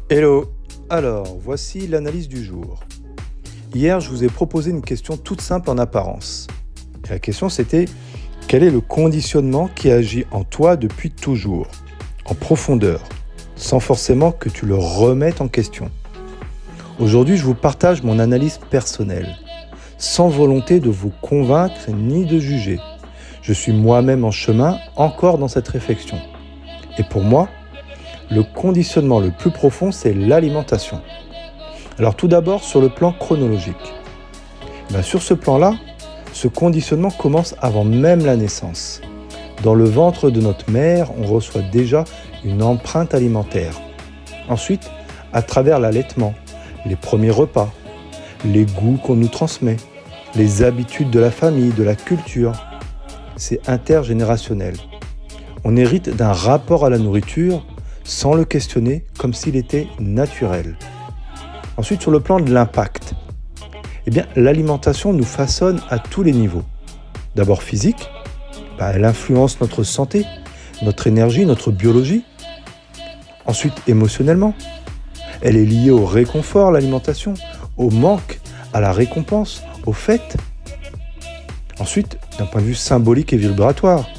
Hello. Alors, voici l'analyse du jour. Hier, je vous ai proposé une question toute simple en apparence. Et la question c'était, quel est le conditionnement qui agit en toi depuis toujours, en profondeur, sans forcément que tu le remettes en question? Aujourd'hui, je vous partage mon analyse personnelle, sans volonté de vous convaincre ni de juger. Je suis moi-même en chemin, encore dans cette réflexion. Et pour moi, le conditionnement le plus profond, c'est l'alimentation. Alors tout d'abord, sur le plan chronologique. Sur ce plan-là, ce conditionnement commence avant même la naissance. Dans le ventre de notre mère, on reçoit déjà une empreinte alimentaire. Ensuite, à travers l'allaitement, les premiers repas, les goûts qu'on nous transmet, les habitudes de la famille, de la culture, c'est intergénérationnel. On hérite d'un rapport à la nourriture sans le questionner, comme s'il était naturel. Ensuite, sur le plan de l'impact, l'alimentation nous façonne à tous les niveaux. D'abord physique, elle influence notre santé, notre énergie, notre biologie. Ensuite, émotionnellement, elle est liée au réconfort, l'alimentation, au manque, à la récompense, aux fêtes. Ensuite, d'un point de vue symbolique et vibratoire,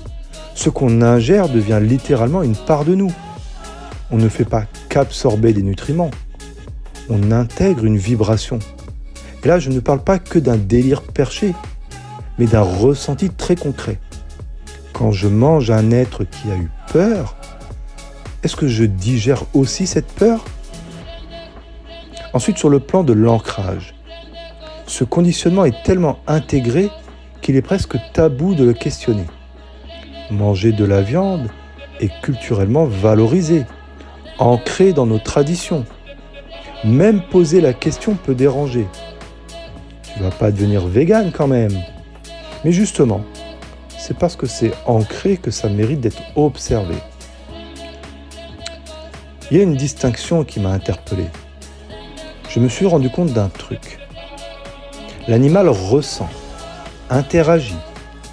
ce qu'on ingère devient littéralement une part de nous. On ne fait pas qu'absorber des nutriments, on intègre une vibration. Et là, je ne parle pas que d'un délire perché, mais d'un ressenti très concret. Quand je mange un être qui a eu peur, est-ce que je digère aussi cette peur? Ensuite, sur le plan de l'ancrage, ce conditionnement est tellement intégré qu'il est presque tabou de le questionner. Manger de la viande est culturellement valorisé, ancré dans nos traditions. Même poser la question peut déranger. Tu vas pas devenir végane quand même. Mais justement, c'est parce que c'est ancré que ça mérite d'être observé. Il y a une distinction qui m'a interpellé. Je me suis rendu compte d'un truc. L'animal ressent, interagit,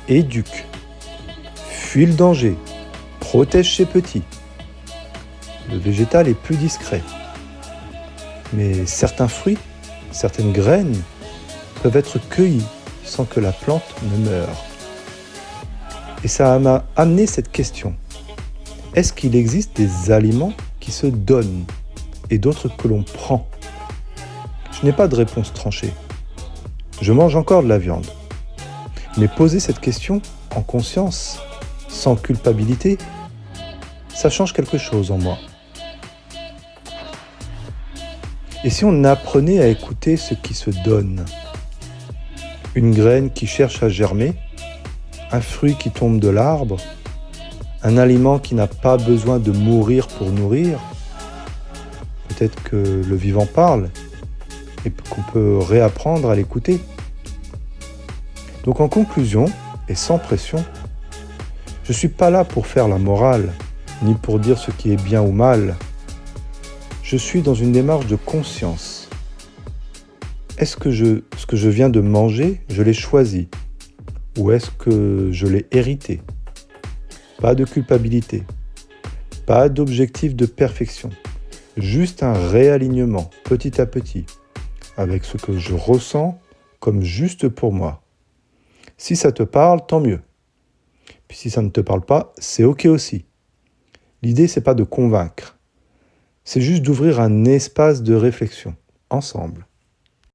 éduque, fuit le danger, protège ses petits. Le végétal est plus discret. Mais certains fruits, certaines graines peuvent être cueillis sans que la plante ne meure. Et ça m'a amené cette question. Est-ce qu'il existe des aliments qui se donnent et d'autres que l'on prend? Je n'ai pas de réponse tranchée. Je mange encore de la viande. Mais poser cette question en conscience, sans culpabilité, ça change quelque chose en moi. Et si on apprenait à écouter ce qui se donne? Une graine qui cherche à germer, un fruit qui tombe de l'arbre, un aliment qui n'a pas besoin de mourir pour nourrir. Peut-être que le vivant parle et qu'on peut réapprendre à l'écouter. Donc en conclusion, et sans pression, je ne suis pas là pour faire la morale, ni pour dire ce qui est bien ou mal. Je suis dans une démarche de conscience. Est-ce que ce que je viens de manger, je l'ai choisi? Ou est-ce que je l'ai hérité? Pas de culpabilité, pas d'objectif de perfection, juste un réalignement petit à petit, avec ce que je ressens comme juste pour moi. Si ça te parle, tant mieux. Puis si ça ne te parle pas, c'est ok aussi. L'idée, c'est pas de convaincre. C'est juste d'ouvrir un espace de réflexion, ensemble.